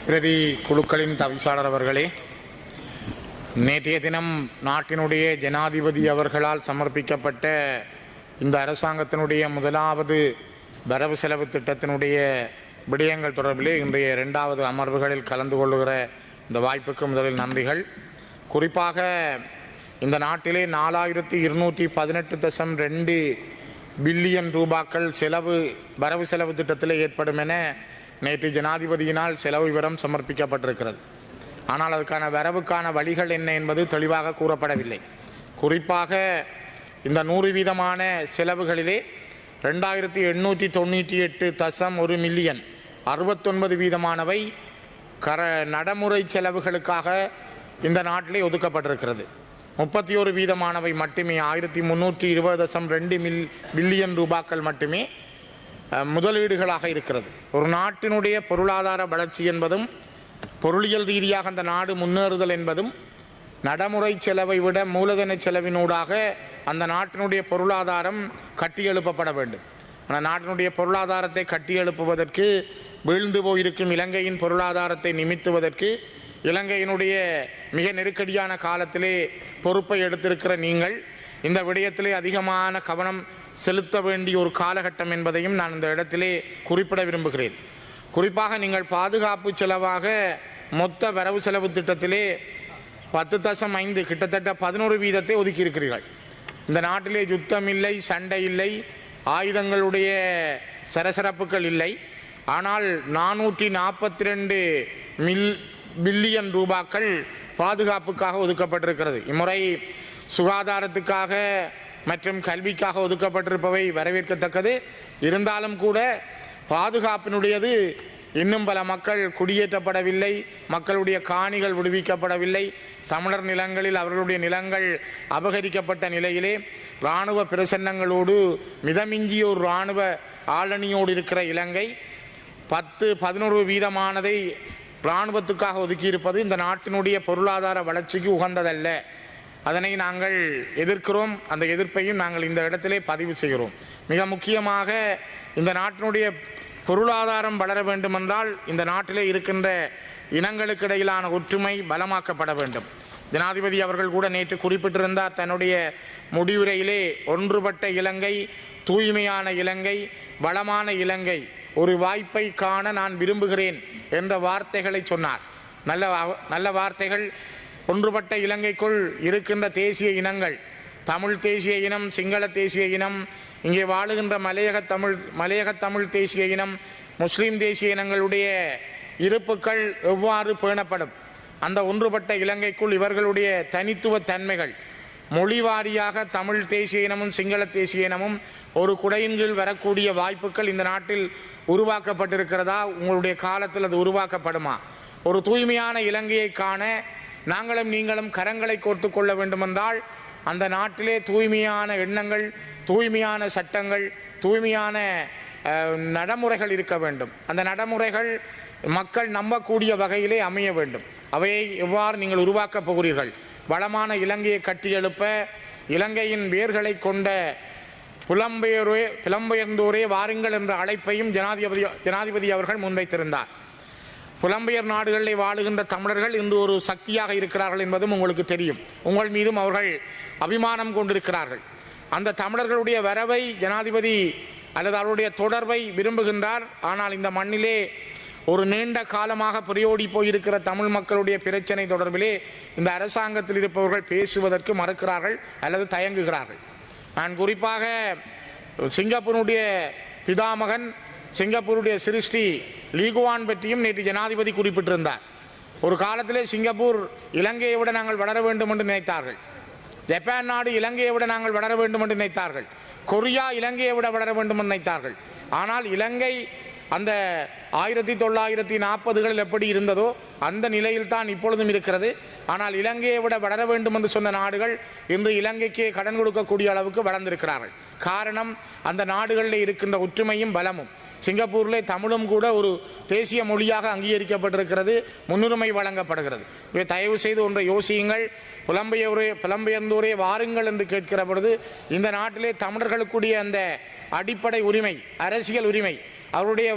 பிரதி குழுக்களின் தவிசாளர் அவர்களே, நேற்றைய தினம் நாட்டினுடைய ஜனாதிபதி அவர்களால் சமர்ப்பிக்கப்பட்ட இந்த அரசாங்கத்தினுடைய முதலாவது வரவு செலவு திட்டத்தினுடைய விடயங்கள் தொடர்பிலே இன்றைய இரண்டாவது அமர்வுகளில் கலந்து கொள்ளுகிற இந்த வாய்ப்புக்கு முதலில் நன்றிகள். குறிப்பாக இந்த நாட்டிலே 4218.2 பில்லியன் ரூபாக்கள் வரவு செலவு திட்டத்தில் ஏற்படும் என நேற்று ஜனாதிபதியினால் செலவு விவரம் சமர்ப்பிக்கப்பட்டிருக்கிறது. ஆனால் அதுக்கான வரவுக்கான வழிகள் என்ன என்பது தெளிவாக கூறப்படவில்லை. குறிப்பாக இந்த 100% செலவுகளிலே 2898.1 மில்லியன் 69% நடைமுறை செலவுகளுக்காக இந்த நாட்டிலே ஒதுக்கப்பட்டிருக்கிறது. 31% மட்டுமே 1320.2 பில்லியன் ரூபாக்கள் மட்டுமே முதலீடுகளாக இருக்கிறது. ஒரு நாட்டினுடைய பொருளாதார வளர்ச்சி என்பதும் பொருளியல் ரீதியாக அந்த நாடு முன்னேறுதல் என்பதும் நடைமுறை செலவை விட மூலதன செலவினூடாக அந்த நாட்டினுடைய பொருளாதாரம் கட்டியெழுப்பப்பட வேண்டும். ஆனால் நாட்டினுடைய பொருளாதாரத்தை கட்டியெழுப்புவதற்கு வீழ்ந்து போயிருக்கும் இலங்கையின் பொருளாதாரத்தை நிமித்துவதற்கு இலங்கையினுடைய மிக நெருக்கடியான காலத்திலே பொறுப்பை எடுத்திருக்கிற நீங்கள் இந்த விடயத்திலே அதிகமான கவனம் செலுத்த வேண்டிய ஒரு காலகட்டம் என்பதையும் நான் இந்த இடத்திலே குறிப்பிட விரும்புகிறேன். குறிப்பாக நீங்கள் பாதுகாப்பு செலவாக மொத்த வரவு செலவு திட்டத்திலே 10.5 கிட்டத்தட்ட 11% ஒதுக்கியிருக்கிறீர்கள். இந்த நாட்டிலே யுத்தம் இல்லை, சண்டை இல்லை, ஆயுதங்களுடைய சரசரப்புகள் இல்லை. ஆனால் 442 பில்லியன் ரூபாக்கள் பாதுகாப்புக்காக ஒதுக்கப்பட்டிருக்கிறது. இம்முறை சுகாதாரத்துக்காக மற்றும் கல்விக்காக ஒதுக்கப்பட்டிருப்பவை வரவேற்கத்தக்கது. இருந்தாலும் கூட பாதுகாப்பினுடையது இன்னும் பல மக்கள் குடியேற்றப்படவில்லை, மக்களுடைய காணிகள் விடுவிக்கப்படவில்லை, தமிழர் நிலங்களில் அவர்களுடைய நிலங்கள் அபகரிக்கப்பட்ட நிலையிலே இராணுவ பிரசன்னங்களோடு மிதமிஞ்சிய ஒரு இராணுவ ஆளணியோடு இருக்கிற இலங்கை 10-11% இராணுவத்துக்காக ஒதுக்கியிருப்பது இந்த நாட்டினுடைய பொருளாதார வளர்ச்சிக்கு உகந்ததல்ல. அதனை நாங்கள் எதிர்க்கிறோம். அந்த எதிர்ப்பையும் நாங்கள் இந்த இடத்திலே பதிவு செய்கிறோம். மிக முக்கியமாக இந்த நாட்டினுடைய பொருளாதாரம் வளர வேண்டுமென்றால் இந்த நாட்டிலே இருக்கின்ற இனங்களுக்கு இடையிலான ஒற்றுமை பலமாக்கப்பட வேண்டும். ஜனாதிபதி அவர்கள் கூட நேற்று குறிப்பிட்டிருந்தார் தன்னுடைய முடிவுரையிலே, ஒன்றுபட்ட இலங்கை, தூய்மையான இலங்கை, வளமான இலங்கை, ஒரு வாய்ப்பை காண நான் விரும்புகிறேன் என்ற வார்த்தைகளை சொன்னார். நல்ல வார்த்தைகள். ஒன்றுபட்ட இலங்கைக்குள் இருக்கின்ற தேசிய இனங்கள், தமிழ் தேசிய இனம், சிங்கள தேசிய இனம், இங்கே வாழுகின்ற மலையக தமிழ் தேசிய இனம், முஸ்லீம் தேசிய இனங்களுடைய இருப்புக்கள் எவ்வாறு பேணப்படும்? அந்த ஒன்றுபட்ட இலங்கைக்குள் இவர்களுடைய தனித்துவ தன்மைகள், மொழி வாரியாக தமிழ் தேசிய இனமும் சிங்கள தேசிய இனமும் ஒரு குடையின் கீழ் வரக்கூடிய வாய்ப்புகள் இந்த நாட்டில் உருவாக்கப்பட்டிருக்கிறதா? உங்களுடைய காலத்தில் அது உருவாக்கப்படுமா? ஒரு தூய்மையான இலங்கையை காண நாங்களும் நீங்களும் கரங்களை கோர்த்து கொள்ள வேண்டுமென்றால் அந்த நாட்டிலே தூய்மையான எண்ணங்கள், தூய்மையான சட்டங்கள், தூய்மையான நடைமுறைகள் இருக்க வேண்டும். அந்த நடைமுறைகள் மக்கள் நம்பக்கூடிய வகையிலே அமைய வேண்டும். அவையை எவ்வாறு நீங்கள் உருவாக்கப் போகிறீர்கள்? வளமான இலங்கையை கட்டியெழுப்ப இலங்கையின் வேர்களை கொண்ட புலம்பெயர்ந்தோரே வாருங்கள் என்ற அழைப்பையும் ஜனாதிபதி அவர்கள் முன்வைத்திருந்தார். புலம்பெயர் நாடுகளில் வாழுகின்ற தமிழர்கள் இன்று ஒரு சக்தியாக இருக்கிறார்கள் என்பதும் உங்களுக்கு தெரியும். உங்கள் மீதும் அவர்கள் அபிமானம் கொண்டிருக்கிறார்கள். அந்த தமிழர்களுடைய வரவை ஜனாதிபதி அல்லது அவருடைய தொடர்பை விரும்புகின்றார். ஆனால் இந்த மண்ணிலே ஒரு நீண்ட காலமாக புரியோடி போயிருக்கிற தமிழ் மக்களுடைய பிரச்சனை தொடர்பிலே இந்த அரசாங்கத்தில் இருப்பவர்கள் பேசுவதற்கு மறுக்கிறார்கள் அல்லது தயங்குகிறார்கள். நான் குறிப்பாக சிங்கப்பூருடைய பிதாமகன், சிங்கப்பூருடைய சிருஷ்டி லீகுவான் பற்றியும் நேற்று ஜனாதிபதி குறிப்பிட்டிருந்தார். ஒரு காலத்திலே சிங்கப்பூர் இலங்கையை விட நாங்கள் வளர வேண்டும் என்று நினைத்தார்கள். ஜப்பான் நாடு இலங்கையை விட நாங்கள் வளர வேண்டும் என்று நினைத்தார்கள். கொரியா இலங்கையை விட வளர வேண்டும் என்று நினைத்தார்கள். ஆனால் இலங்கை அந்த 1940களில் எப்படி இருந்ததோ அந்த நிலையில் தான் இப்பொழுதும் இருக்கிறது. ஆனால் இலங்கையை விட வளர வேண்டும் என்று சொன்ன நாடுகள் இன்று இலங்கைக்கு கடன் கொடுக்கக்கூடிய அளவுக்கு வளர்ந்திருக்கிறார்கள். காரணம், அந்த நாடுகளில் இருக்கின்ற ஒற்றுமையும் பலமும். சிங்கப்பூரிலே தமிழும் கூட ஒரு தேசிய மொழியாக அங்கீகரிக்கப்பட்டிருக்கிறது, முன்னுரிமை வழங்கப்படுகிறது. தயவு செய்து ஒன்றை யோசியுங்கள். புலம்பெயர்ந்தோரே வாருங்கள் என்று கேட்கிற பொழுது இந்த நாட்டிலே தமிழர்களுக்குரிய அந்த அடிப்படை உரிமை, அரசியல் உரிமை, அவருடைய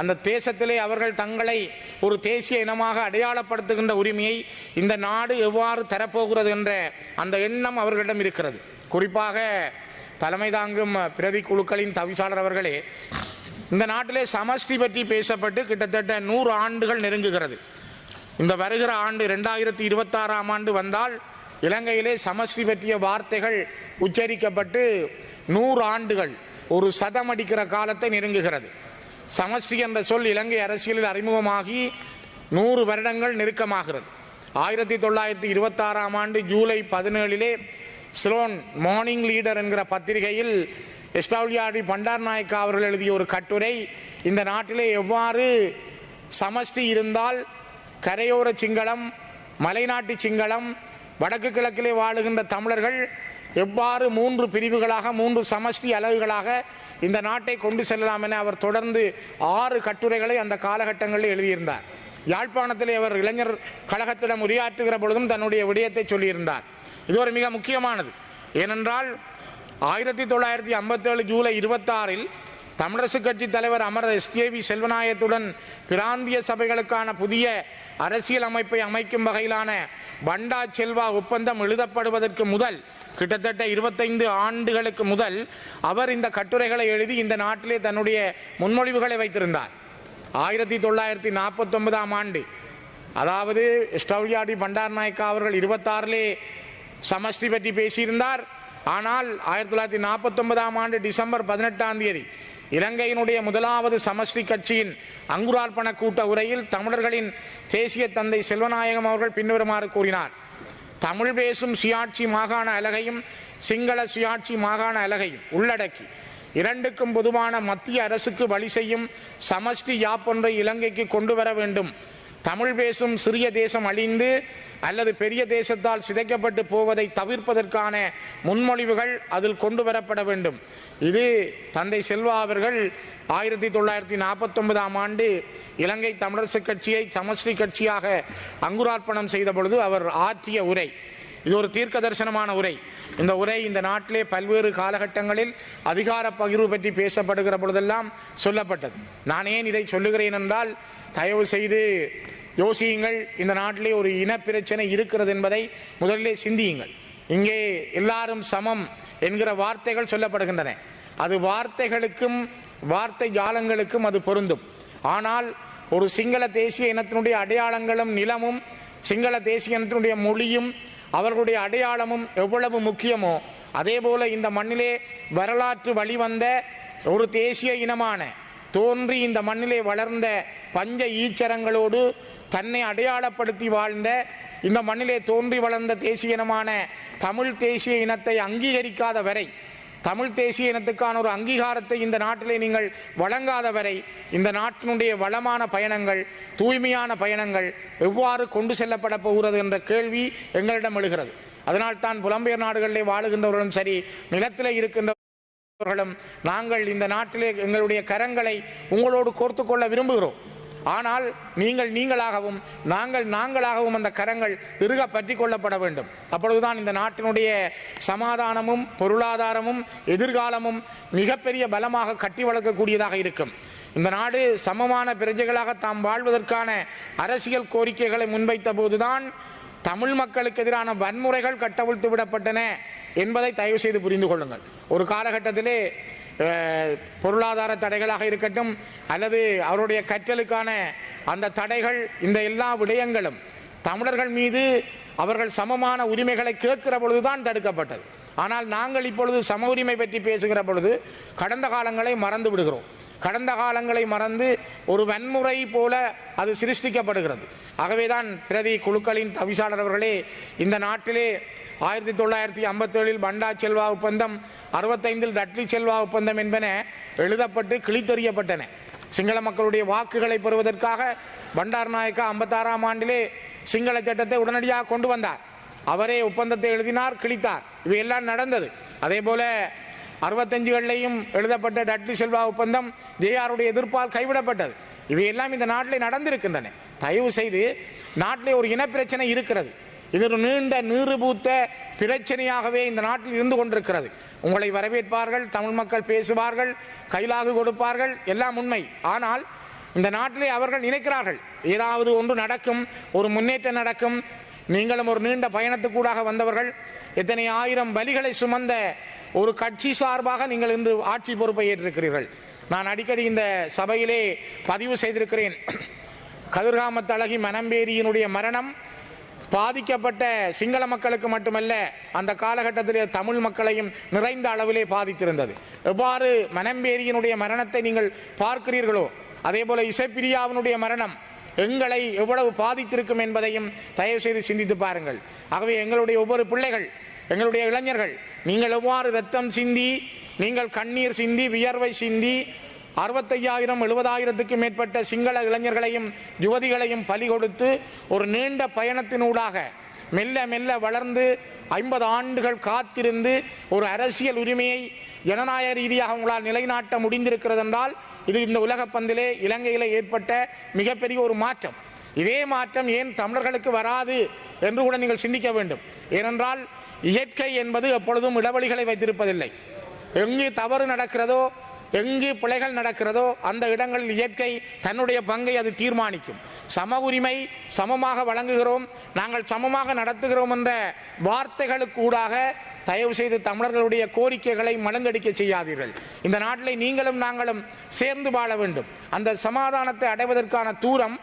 அந்த தேசத்திலே அவர்கள் தங்களை ஒரு தேசிய இனமாக அடையாளப்படுத்துகின்ற உரிமையை இந்த நாடு எவ்வாறு தரப்போகிறது என்ற அந்த எண்ணம் அவர்களிடம் இருக்கிறது. குறிப்பாக தலைமை தாங்கும் பிரதி குழுக்களின் தவிசாளர் அவர்களே, இந்த நாட்டிலே சமஷ்டி பற்றி பேசப்பட்டு கிட்டத்தட்ட 100 ஆண்டுகள் நெருங்குகிறது. இந்த வருகிற ஆண்டு 2026ஆம் ஆண்டு வந்தால் இலங்கையிலே சமஷ்டி பற்றிய வார்த்தைகள் உச்சரிக்கப்பட்டு 100 ஆண்டுகள், ஒரு சதம் அடிக்கிற காலத்தை நெருங்குகிறது. சமஷ்டி என்ற சொல் இலங்கை அரசியலில் அறிமுகமாகி 100 வருடங்கள் நெருக்கமாகிறது. 1926ஆம் ஆண்டு ஜூலை 17 சிலோன் மார்னிங் லீடர் என்கிற பத்திரிகையில் எஸ்டாவ்லியாடி பண்டார்நாயக்கா அவர்கள் எழுதிய ஒரு கட்டுரை, இந்த நாட்டிலே எவ்வாறு சமஷ்டி இருந்தால் கரையோர சிங்களம், மலைநாட்டு சிங்களம், வடக்கு கிழக்கிலே வாழுகின்ற தமிழர்கள் எவ்வாறு 3 பிரிவுகளாக 3 சமஷ்டி அலகுகளாக இந்த நாட்டை கொண்டு செல்லலாம் என அவர் தொடர்ந்து 6 கட்டுரைகளை அந்த காலகட்டங்களில் எழுதியிருந்தார். யாழ்ப்பாணத்திலே அவர் இளைஞர் கழகத்திடம் உரையாற்றுகிற பொழுதும் தன்னுடைய விடயத்தை சொல்லியிருந்தார். இது ஒரு மிக முக்கியமானது. ஏனென்றால் 1957 ஜூலை 26 தமிழரசு கட்சி தலைவர் அமரர் SKV செல்வநாயகத்துடன் பிராந்திய சபைகளுக்கான புதிய அரசியல் அமைப்பை அமைக்கும் வகையிலான பண்டா செல்வா ஒப்பந்தம் எழுதப்படுவதற்கு முதல் கிட்டத்தட்ட 25 ஆண்டுகளுக்கு முதல் அவர் இந்த கட்டுரைகளை எழுதி இந்த நாட்டிலே தன்னுடைய முன்மொழிவுகளை வைத்திருந்தார். 1949ஆம் ஆண்டு, அதாவது எஸ்டாவ்லியாடி பண்டார்நாயக்கா அவர்கள் 26 சமஷ்டி பற்றி பேசியிருந்தார். ஆனால் 1949ஆம் ஆண்டு டிசம்பர் 18 இலங்கையினுடைய முதலாவது சமஷ்டி கட்சியின் அங்குரார்ப்பண கூட்ட உரையில் தமிழர்களின் தேசிய தந்தை செல்வநாயகம் அவர்கள் பின்வருமாறு கூறினார்: தமிழ் பேசும் சுயாட்சி மாகாண அலகையும் சிங்கள சுயாட்சி மாகாண அலகையும் உள்ளடக்கி இரண்டுக்கும் பொதுவான மத்திய அரசுக்கு வழி செய்யும் சமஷ்டி யாப்பொன்றை இலங்கைக்கு கொண்டு வர வேண்டும். தமிழ் பேசும் சிறிய தேசம் அழிந்து அல்லது பெரிய தேசத்தால் சிதைக்கப்பட்டு போவதை தவிர்ப்பதற்கான முன்மொழிவுகள் அதில் கொண்டு வரப்பட வேண்டும். இது தந்தை செல்வா அவர்கள் 1949ஆம் ஆண்டு இலங்கை தமிழரசு கட்சியை சமஷ்டி கட்சியாக அங்குரார்ப்பணம் செய்த பொழுது அவர் ஆற்றிய உரை. இது ஒரு தீர்க்க தரிசனமான உரை. இந்த உரை இந்த நாட்டிலே பல்வேறு காலகட்டங்களில் அதிகார பகிர்வு பற்றி பேசப்படுகிற பொழுதெல்லாம் சொல்லப்பட்டது. நான் ஏன் இதை சொல்லுகிறேன் என்றால், தயவு செய்து யோசியுங்கள். இந்த நாட்டிலே ஒரு இனப்பிரச்சனை இருக்கிறது என்பதை முதலிலே சிந்தியுங்கள். இங்கே எல்லாரும் சமம் என்கிற வார்த்தைகள் சொல்லப்படுகின்றன. அது வார்த்தைகளுக்கும் வார்த்தை ஜாலங்களுக்கும் அது பொருந்தும். ஆனால் ஒரு சிங்கள தேசிய இனத்தினுடைய அடையாளங்களும் நிலமும் சிங்கள தேசிய இனத்தினுடைய மொழியும் அவர்களுடைய அடையாளமும் எவ்வளவு முக்கியமோ அதே போல இந்த மண்ணிலே வரலாற்று வழிவந்த ஒரு தேசிய இனமான தோன்றி இந்த மண்ணிலே வளர்ந்த பஞ்ச ஈச்சரங்களோடு தன்னை அடையாளப்படுத்தி வாழ்ந்த இந்த மண்ணிலே தோன்றி வளர்ந்த தேசிய இனமான தமிழ் தேசிய இனத்தை அங்கீகரிக்காத வரை, தமிழ் தேசிய இனத்துக்கான ஒரு அங்கீகாரத்தை இந்த நாட்டிலே நீங்கள் வழங்காத வரை இந்த நாட்டினுடைய வளமான பயணங்கள், தூய்மையான பயணங்கள் எவ்வாறு கொண்டு செல்லப்பட போகிறது என்ற கேள்வி எங்களிடம் எழுகிறது. அதனால் தான் புலம்பெயர் நாடுகளிலே வாழுகின்றவர்களும் சரி, நிலத்திலே இருக்கின்றவர்களும் நாங்கள் இந்த நாட்டிலே எங்களுடைய கரங்களை உங்களோடு கோர்த்து கொள்ள விரும்புகிறோம். ஆனால் நீங்கள் நீங்களாகவும் நாங்கள் நாங்களாகவும் அந்த கரங்கள் இறுக பற்றி கொள்ளப்பட வேண்டும். அப்பொழுதுதான் இந்த நாட்டினுடைய சமாதானமும் பொருளாதாரமும் எதிர்காலமும் மிகப்பெரிய பலமாக கட்டி வளர்க்கக்கூடியதாக இருக்கும். இந்த நாடு சமமான பிரஜைகளாக தாம் வாழ்வதற்கான அரசியல் கோரிக்கைகளை முன்வைத்த போதுதான் தமிழ் மக்களுக்கு எதிரான வன்முறைகள் கட்டவிழ்த்து விடப்பட்டன என்பதை தயவு செய்து புரிந்து கொள்ளுங்கள். ஒரு காலகட்டத்திலே பொருளாதார தடைகளாக இருக்கட்டும் அல்லது அவருடைய கற்றலுக்கான அந்த தடைகள், இந்த எல்லா விடயங்களும் தமிழர்கள் மீது அவர்கள் சமமான உரிமைகளை கேட்கிற பொழுதுதான் தடுக்கப்பட்டது. ஆனால் நாங்கள் இப்பொழுது சம உரிமை பற்றி பேசுகிற பொழுது கடந்த காலங்களை மறந்து விடுகிறோம். கடந்த காலங்களை மறந்து ஒரு வன்முறை போல அது சிருஷ்டிக்கப்படுகிறது. ஆகவேதான் பிரதி குழுக்களின் தவிசாளர் அவர்களே, இந்த நாட்டிலே 1957 பண்டா செல்வா ஒப்பந்தம், 65 டட்லி செல்வா ஒப்பந்தம் என்பன எழுதப்பட்டு கிழித்தெறியப்பட்டன. சிங்கள மக்களுடைய வாக்குகளை பெறுவதற்காக பண்டார்நாயக்கா 56ஆம் ஆண்டிலே சிங்கள சட்டத்தை உடனடியாக கொண்டு வந்தார். அவரே ஒப்பந்தத்தை எழுதினார், கிழித்தார். இவையெல்லாம் நடந்தது. அதே போல 65களிலேயும் எழுதப்பட்ட டட்லி செல்வா ஒப்பந்தம் ஜேஆருடைய எதிர்ப்பால் கைவிடப்பட்டது. இவையெல்லாம் இந்த நாட்டிலே நடந்திருக்கின்றன. தயவு செய்து நாட்டிலே ஒரு இனப்பிரச்சனை இருக்கிறது. இது ஒரு நீண்ட நீறுபூத்த பிரச்சனையாகவே இந்த நாட்டில் இருந்து கொண்டிருக்கிறது. உங்களை வரவேற்பார்கள், தமிழ் மக்கள் பேசுவார்கள், கைலாகு கொடுப்பார்கள், எல்லாம் உண்மை. ஆனால் இந்த நாட்டிலே அவர்கள் நினைக்கிறார்கள் ஏதாவது ஒன்று நடக்கும், ஒரு முன்னேற்றம் நடக்கும். நீங்களும் ஒரு நீண்ட பயணத்துக்கூடாக வந்தவர்கள், எத்தனை ஆயிரம் பலிகளை சுமந்த ஒரு கட்சி சார்பாக நீங்கள் இன்று ஆட்சி பொறுப்பை ஏற்றிருக்கிறீர்கள். நான் அடிக்கடி இந்த சபையிலே பதிவு செய்திருக்கிறேன். கதிர்காமத்து அழகி மனம்பேரியினுடைய மரணம் பாதிக்கப்பட்ட சிங்கள மக்களுக்கு மட்டுமல்ல, அந்த காலகட்டத்திலே தமிழ் மக்களையும் நிறைந்த அளவிலே பாதித்திருந்தது. எவ்வாறு மனம்பேரியினுடைய மரணத்தை நீங்கள் பார்க்கிறீர்களோ அதே போல இசைப்பிரியாவினுடைய மரணம் எங்களை எவ்வளவு பாதித்திருக்கும் என்பதையும் தயவு செய்து சிந்தித்து பாருங்கள். ஆகவே எங்களுடைய ஒவ்வொரு பிள்ளைகள், எங்களுடைய இளைஞர்கள், நீங்கள் எவ்வாறு ரத்தம் சிந்தி, நீங்கள் கண்ணீர் சிந்தி, வியர்வை சிந்தி 65,000 70,000க்கு மேற்பட்ட சிங்கள இளைஞர்களையும் யுவதிகளையும் பலி கொடுத்து ஒரு நீண்ட பயணத்தினூடாக மெல்ல மெல்ல வளர்ந்து 50 ஆண்டுகள் காத்திருந்து ஒரு அரசியல் உரிமையை ஜனநாயக ரீதியாக உங்களால் நிலைநாட்ட முடிந்திருக்கிறது என்றால் இது இந்த உலக பந்திலே இலங்கையிலே ஏற்பட்ட மிகப்பெரிய ஒரு மாற்றம். இதே மாற்றம் ஏன் தமிழர்களுக்கு வராது என்று கூட நீங்கள் சிந்திக்க வேண்டும். ஏனென்றால் இயற்கை என்பது எப்பொழுதும் இடைவெளிகளை வைத்திருப்பதில்லை. எங்கு தவறு நடக்கிறதோ, எங்கு பிழைகள் நடக்கிறதோ அந்த இடங்களில் இயற்கை தன்னுடைய பங்கை அது தீர்மானிக்கும். சம உரிமை, சமமாக வழங்குகிறோம், நாங்கள் சமமாக நடத்துகிறோம் என்ற வார்த்தைகளுக்கூடாக தயவு செய்து தமிழர்களுடைய கோரிக்கைகளை மலங்கடிக்க செய்யாதீர்கள். இந்த நாட்டிலே நீங்களும் நாங்களும் சேர்ந்து வாழ வேண்டும். அந்த சமாதானத்தை அடைவதற்கான தூரம்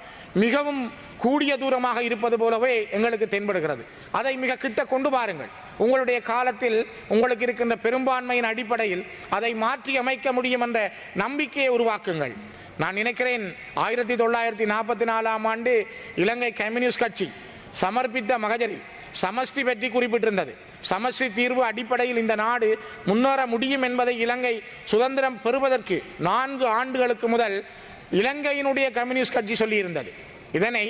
மிகவும் கூடிய தூரமாக இருப்பது போலவே எங்களுக்கு தென்படுகிறது. அதை மிக கிட்ட கொண்டு பாருங்கள். உங்களுடைய காலத்தில் உங்களுக்கு இருக்கின்ற பெரும்பான்மையின் அடிப்படையில் அதை மாற்றி அமைக்க முடியும் என்ற நம்பிக்கையை உருவாக்குங்கள். நான் நினைக்கிறேன் 1944ஆம் ஆண்டு இலங்கை கம்யூனிஸ்ட் கட்சி சமர்ப்பித்த மகஜரில் சமஷ்டி பற்றி குறிப்பிட்டிருந்தது. சமஷ்டி தீர்வு அடிப்படையில் இந்த நாடு முன்னேற முடியும் என்பதை இலங்கை சுதந்திரம் பெறுவதற்கு 4 ஆண்டுகளுக்கு முதல் இலங்கையினுடைய கம்யூனிஸ்ட் கட்சி சொல்லியிருந்தது. இதனை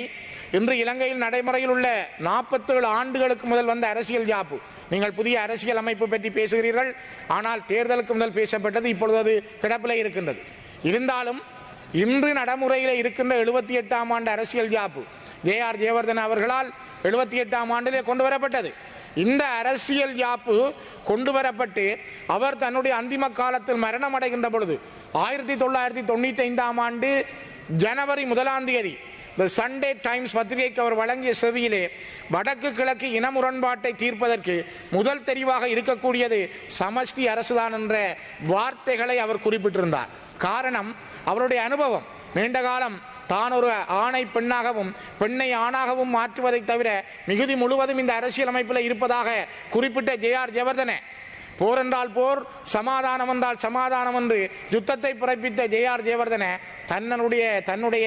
இன்று இலங்கையில் நடைமுறையில் உள்ள 47 ஆண்டுகளுக்கு முதல் வந்த அரசியல் யாப்பு. நீங்கள் புதிய அரசியல் அமைப்பு பற்றி பேசுகிறீர்கள், ஆனால் தேர்தலுக்கு முதல் பேசப்பட்டது இப்பொழுது அது கிடப்பிலே இருக்கின்றது. இருந்தாலும் இன்று நடைமுறையில் இருக்கின்ற 78ஆம் ஆண்டு அரசியல் யாப்பு ஜே.ஆர். ஜெயவர்தன அவர்களால் 78ஆம் ஆண்டிலே கொண்டு வரப்பட்டது. இந்த அரசியல் யாப்பு கொண்டு வரப்பட்டு அவர் தன்னுடைய அந்திம காலத்தில் மரணம் அடைகின்ற பொழுது 1995ஆம் ஆண்டு ஜனவரி 1ஆம் தேதி தி சண்டே டைம்ஸ் பத்திரிகைக்கு அவர் வழங்கிய செவியிலே வடக்கு கிழக்கு இன முரண்பாட்டை தீர்ப்பதற்கு முதல் தெரிவாக இருக்கக்கூடியது சமஷ்டி அரசுதான் என்ற வார்த்தைகளை அவர் குறிப்பிட்டிருந்தார். காரணம் அவருடைய அனுபவம். நீண்ட காலம் தான் ஒரு ஆணை பெண்ணாகவும் பெண்ணை ஆணாகவும் மாற்றுவதை தவிர மிகுதி முழுவதும் இந்த அரசியல் அமைப்பில் இருப்பதாக குறிப்பிட்ட ஜே.ஆர். ஜெயவர்தன, போர் என்றால் போர், சமாதானம் என்றால் சமாதானம் என்று யுத்தத்தை பிறப்பித்த ஜே.ஆர். ஜெயவர்தன தன்னுடைய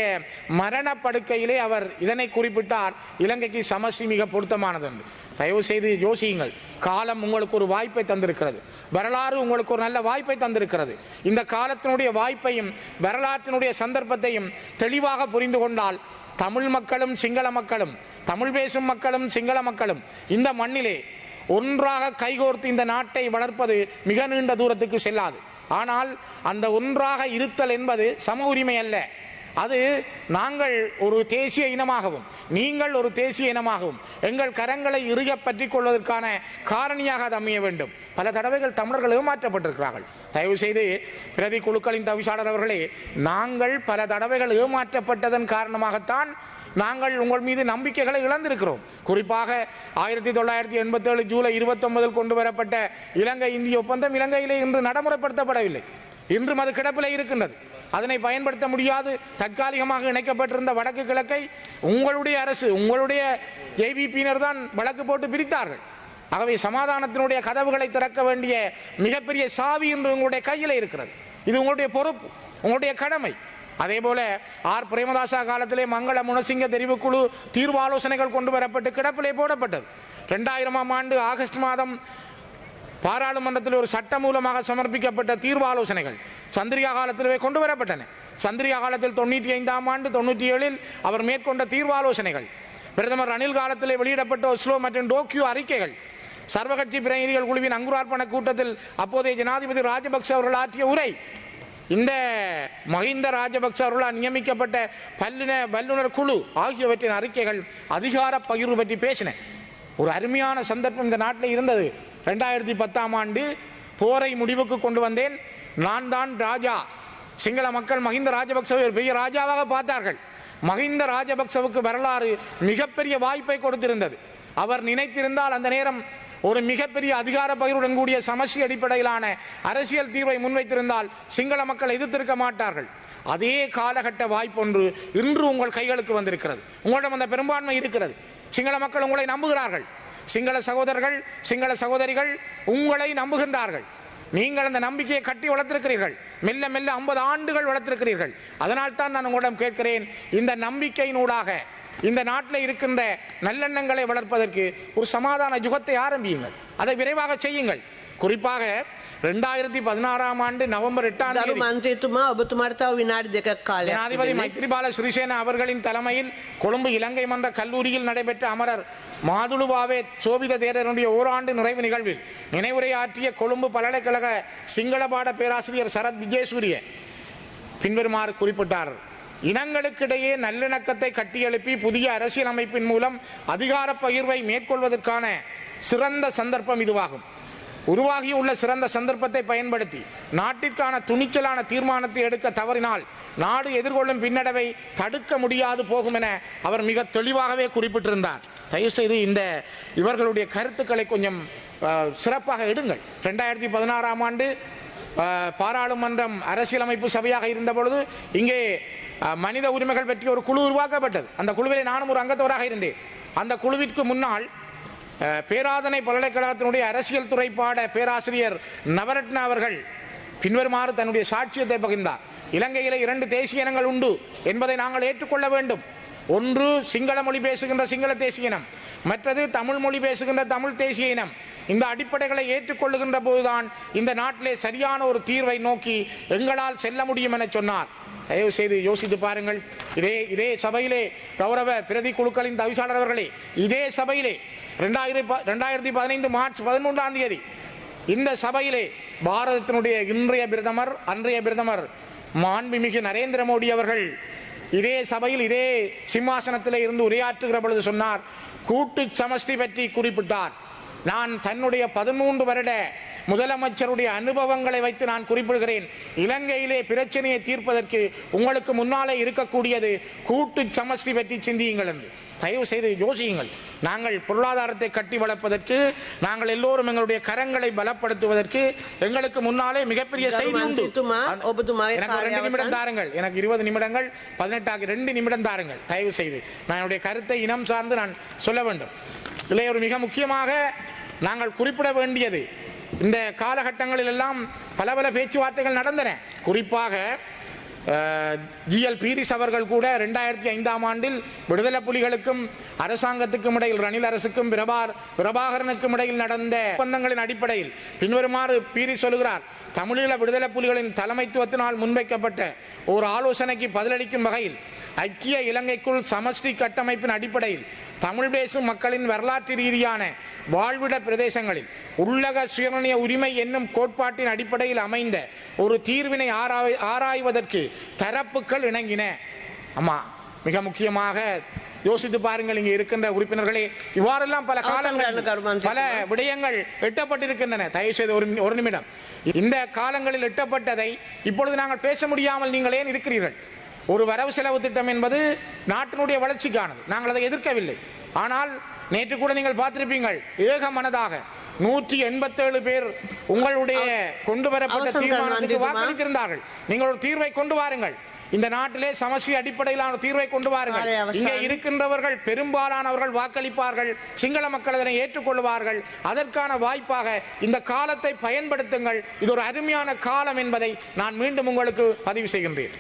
மரணப்படுக்கையிலே அவர் இதனை குறிப்பிட்டார், இலங்கைக்கு சமஷ்டி மிக பொருத்தமானது என்று. தயவு செய்து யோசியுங்கள். காலம் உங்களுக்கு ஒரு வாய்ப்பை தந்திருக்கிறது, வரலாறு உங்களுக்கு ஒரு நல்ல வாய்ப்பை தந்திருக்கிறது. இந்த காலத்தினுடைய வாய்ப்பையும் வரலாற்றினுடைய சந்தர்ப்பத்தையும் தெளிவாக புரிந்து கொண்டால் தமிழ் மக்களும் சிங்கள மக்களும், தமிழ் பேசும் மக்களும் சிங்கள மக்களும் இந்த மண்ணிலே ஒன்றாக கைகோர்த்து இந்த நாட்டை வளர்ப்பது மிக நீண்ட தூரத்துக்கு செல்லாது. ஆனால் அந்த ஒன்றாக இருத்தல் என்பது சம உரிமை அல்ல. அது நாங்கள் ஒரு தேசிய இனமாகவும் நீங்கள் ஒரு தேசிய இனமாகவும் எங்கள் கரங்களை இறுக பற்றி கொள்வதற்கான காரணியாக அது அமைய வேண்டும். பல தடவைகள் தமிழர்கள் ஏமாற்றப்பட்டிருக்கிறார்கள். தயவு செய்து பிரதி குழுக்களின் தவிசாளர் அவர்களே, நாங்கள் பல தடவைகள் ஏமாற்றப்பட்டதன் காரணமாகத்தான் நாங்கள் உங்கள் மீது நம்பிக்கைகளை இழந்திருக்கிறோம். குறிப்பாக 1987 ஜூலை 29 கொண்டு வரப்பட்ட இலங்கை இந்திய ஒப்பந்தம் இலங்கையிலே இன்று நடைமுறைப்படுத்தப்படவில்லை. இன்றும் அது கிடப்பிலே இருக்கின்றது. அதனை பயன்படுத்த முடியாது. தற்காலிகமாக இணைக்கப்பட்டிருந்த வடக்கு கிழக்கை உங்களுடைய அரசு, உங்களுடைய ஏபிபியினர் தான் வழக்கு போட்டு பிரித்தார்கள். ஆகவே சமாதானத்தினுடைய கதவுகளை திறக்க வேண்டிய மிகப்பெரிய சாவி இன்று உங்களுடைய கையில் இருக்கிறது. இது உங்களுடைய பொறுப்பு, உங்களுடைய கடமை. அதே போல ஆர் பிரேமதாசா காலத்திலே மங்கள முனசிங்க தெரிவுக்குழு தீர்வு ஆலோசனைகள் கொண்டு வரப்பட்டு கிடப்பிலே போடப்பட்டது. 2000ஆம் ஆண்டு ஆகஸ்ட் மாதம் பாராளுமன்றத்தில் ஒரு சட்ட மூலமாக சமர்ப்பிக்கப்பட்ட தீர்வு ஆலோசனைகள் சந்திரிகா காலத்திலே கொண்டு வரப்பட்டன. சந்திரிகா காலத்தில் 95ஆம் ஆண்டு 97 அவர் மேற்கொண்ட தீர்வு ஆலோசனைகள், பிரதமர் ரணில் காலத்திலே வெளியிடப்பட்ட ஒஸ்லோ மற்றும் டோக்கியோ அறிக்கைகள், சர்வகட்சி பிரதிநிதிகள் குழுவின் அங்குரார்ப்பண கூட்டத்தில் அப்போதைய ஜனாதிபதி ராஜபக்ச அவர்கள் ஆற்றிய உரை, இந்த மஹிந்த ராஜபக்ச அவர்களால் நியமிக்கப்பட்ட வல்லுநர் குழு ஆகியவற்றின் அறிக்கைகள் அதிகார பகிர்வு பற்றி பேசின. ஒரு அருமையான சந்தர்ப்பம் இந்த நாட்டில் இருந்தது. 2010ஆம் ஆண்டு போரை முடிவுக்கு கொண்டு வந்தேன். நான் தான் ராஜா. சிங்கள மக்கள் மஹிந்த ராஜபக்சவை ஒரு பெரிய ராஜாவாக பார்த்தார்கள். மஹிந்த ராஜபக்சவுக்கு வரலாறு மிகப்பெரிய வாய்ப்பை கொடுத்திருந்தது. அவர் நினைத்திருந்தால் அந்த நேரம் ஒரு மிகப்பெரிய அதிகார பகிர்வுடன் கூடிய சமஷ்டி அடிப்படையிலான அரசியல் தீர்வை முன்வைத்திருந்தால் சிங்கள மக்கள் எதிர்த்திருக்க மாட்டார்கள். அதே காலகட்ட வாய்ப்பொன்று இன்று உங்கள் கைகளுக்கு வந்திருக்கிறது. உங்களிடம் அந்த பெரும்பான்மை இருக்கிறது. சிங்கள மக்கள் உங்களை நம்புகிறார்கள். சிங்கள சகோதரர்கள், சிங்கள சகோதரிகள் உங்களை நம்புகின்றார்கள். நீங்கள் அந்த நம்பிக்கையை கட்டி வளர்த்திருக்கிறீர்கள். மெல்ல மெல்ல 50 ஆண்டுகள் வளர்த்திருக்கிறீர்கள். அதனால் தான் நான் உங்களிடம் கேட்கிறேன், இந்த நம்பிக்கையினூடாக இந்த நாட்டில் இருக்கின்ற நல்லெண்ணங்களை வளர்ப்பதற்கு ஒரு சமாதான யுகத்தை ஆரம்பியுங்கள். அதை விரைவாக செய்யுங்கள். குறிப்பாக 2016ஆம் ஆண்டு நவம்பர் 8ஆம் தேதி ஜனாதிபதி மைத்ரிபால சிறிசேன அவர்களின் தலைமையில் கொழும்பு இலங்கை மன்ற கல்லூரியில் நடைபெற்ற அமரர் மாதுளுவாவே சோபித தேரருடைய ஓராண்டு நிறைவு நிகழ்வில் நினைவுரையாற்றிய கொழும்பு பல்கலைக்கழக சிங்கள பாட பேராசிரியர் சரத் விஜயசூரிய பின்வருமாறு குறிப்பிட்டார். இனங்களுக்கிடையே நல்லிணக்கத்தை கட்டியெழுப்பி புதிய அரசியல் அமைப்பின் மூலம் அதிகார பகிர்வை மேற்கொள்வதற்கான சிறந்த சந்தர்ப்பம் இதுவாகும். உருவாகியுள்ள சிறந்த சந்தர்ப்பத்தை பயன்படுத்தி நாட்டிற்கான துணிச்சலான தீர்மானத்தை எடுக்க தவறினால் நாடு எதிர்கொள்ளும் பின்னடைவை தடுக்க முடியாது போகும் என அவர் மிக தெளிவாகவே குறிப்பிட்டிருந்தார். தயவுசெய்து இவர்களுடைய கருத்துக்களை கொஞ்சம் சிறப்பாக எடுங்கள். 2016ஆம் ஆண்டு பாராளுமன்றம் அரசியலமைப்பு சபையாக இருந்த பொழுது இங்கே மனித உரிமைகள் பற்றி ஒரு குழு உருவாக்கப்பட்டது. அந்த குழுவில் நானும் ஒரு அங்கத்தவராக இருந்தேன். அந்த குழுவிற்கு முன்னால் பேராதனை பல்கலைக்கழகத்தினுடைய அரசியல் துறை பாட பேராசிரியர் நவரத்ன அவர்கள் பின்வருமாறு தன்னுடைய சாட்சியத்தை பகிர்ந்தார். இலங்கையிலே 2 தேசிய இனங்கள் உண்டு என்பதை நாங்கள் ஏற்றுக்கொள்ள வேண்டும். ஒன்று சிங்கள மொழி பேசுகின்ற சிங்கள தேசிய இனம், மற்றது தமிழ் மொழி பேசுகின்ற தமிழ் தேசிய இனம். இந்த அடிப்படைகளை ஏற்றுக்கொள்ளுகின்ற போதுதான் இந்த நாட்டிலே சரியான ஒரு தீர்வை நோக்கி எங்களால் செல்ல முடியும் என சொன்னார். தயவு செய்து யோசித்து பாருங்கள். இதே சபையிலே கௌரவ பிரதி குழுக்களின் தவிசாளர் அவர்களே, இதே சபையிலே 2015 மார்ச் 13ஆம் தேதி இந்த சபையிலே பாரதத்தினுடைய இன்றைய பிரதமர் அன்றைய பிரதமர் மாண்புமிகு நரேந்திர மோடி அவர்கள் இதே சபையில் இதே சிம்மாசனத்திலே இருந்து உரையாற்றுகிற பொழுது சொன்னார், கூட்டு சமஷ்டி பற்றி குறிப்பிட்டார். நான் தன்னுடைய 13 வருட முதலமைச்சருடைய அனுபவங்களை வைத்து நான் குறிப்பிடுகிறேன். இலங்கையிலே பிரச்சனையை தீர்ப்பதற்கு உங்களுக்கு முன்னாலே இருக்கக்கூடியது கூட்டு சமஷ்டி பற்றி சிந்தியுங்கள் என்று. தயவு செய்து யோசியுங்கள். நாங்கள் பொருளாதாரத்தை கட்டி வளர்ப்பதற்கு, நாங்கள் எல்லோரும் எங்களுடைய கரங்களை பலப்படுத்துவதற்கு எங்களுக்கு முன்னாலே மிகப்பெரிய செய்தி உண்டு. எனக்கு 2 நிமிடம் தாருங்கள். எனக்கு 20 நிமிடங்கள் 18 2 நிமிடம் தாருங்கள். தயவு செய்து நான் என்னுடைய கருத்தை இனம் சார்ந்து நான் சொல்ல வேண்டும். இதில் ஒரு மிக முக்கியமாக நாங்கள் குறிப்பிட வேண்டியது, இந்த காலகட்டங்களில் எல்லாம் பல பேச்சுவார்த்தைகள் நடந்தன. குறிப்பாக GL பீரிஸ் அவர்கள் கூட 2005ஆம் ஆண்டில் விடுதலை புலிகளுக்கும் அரசாங்கத்துக்கும் இடையில், ரணில் அரசுக்கும் பிரபாகரனுக்கும் இடையில் நடந்த ஒப்பந்தங்களின் அடிப்படையில் பின்வருமாறு பீரிஸ் சொல்கிறார். தமிழீழ விடுதலை புலிகளின் தலைமைத்துவத்தினால் முன்வைக்கப்பட்ட ஒரு ஆலோசனைக்கு பதிலளிக்கும் வகையில் ஐக்கிய இலங்கைக்குள் சமஷ்டி கட்டமைப்பின் அடிப்படையில் தமிழ் பேசும் மக்களின் வரலாற்று ரீதியான வாழ்விட பிரதேசங்களில் உள்ளக சுயநிர்ணய உரிமை என்னும் கோட்பாட்டின் அடிப்படையில் அமைந்த ஒரு தீர்வினை ஆராய்வதற்கு தரப்புகள் இணங்கின. ஆமா, மிக முக்கியமாக யோசித்து பாருங்கள். இங்கே இருக்கின்ற உறுப்பினர்களே, இவ்வாறெல்லாம் பல காலங்களில் பல விடயங்கள் எட்டப்பட்டிருக்கின்றன. தயவு செய்து ஒரு நிமிடம். இந்த காலங்களில் எட்டப்பட்டதை இப்பொழுது நாங்கள் பேச முடியாமல் நீங்கள் ஏன் இருக்கிறீர்கள்? ஒரு வரவு செலவு திட்டம் என்பது நாட்டினுடைய வளர்ச்சிக்கானது. நாங்கள் அதை எதிர்க்கவில்லை. ஆனால் நேற்று கூட நீங்கள் பார்த்திருப்பீங்கள், ஏக மனதாக 187 பேர் உங்களுடைய கொண்டு வரப்பட்ட தீர்மானத்துக்கு வாக்களித்திருந்தார்கள். நீங்கள் ஒரு தீர்வை கொண்டு வாருங்கள். இந்த நாட்டிலே சமஷ்டி அடிப்படையிலான தீர்வை கொண்டு வாருங்கள். இங்கே இருக்கின்றவர்கள் பெரும்பாலானவர்கள் வாக்களிப்பார்கள். சிங்கள மக்கள் அதனை ஏற்றுக்கொள்வார்கள். அதற்கான வாய்ப்பாக இந்த காலத்தை பயன்படுத்துங்கள். இது ஒரு அருமையான காலம் என்பதை நான் மீண்டும் உங்களுக்கு பதிவு செய்கின்றேன்.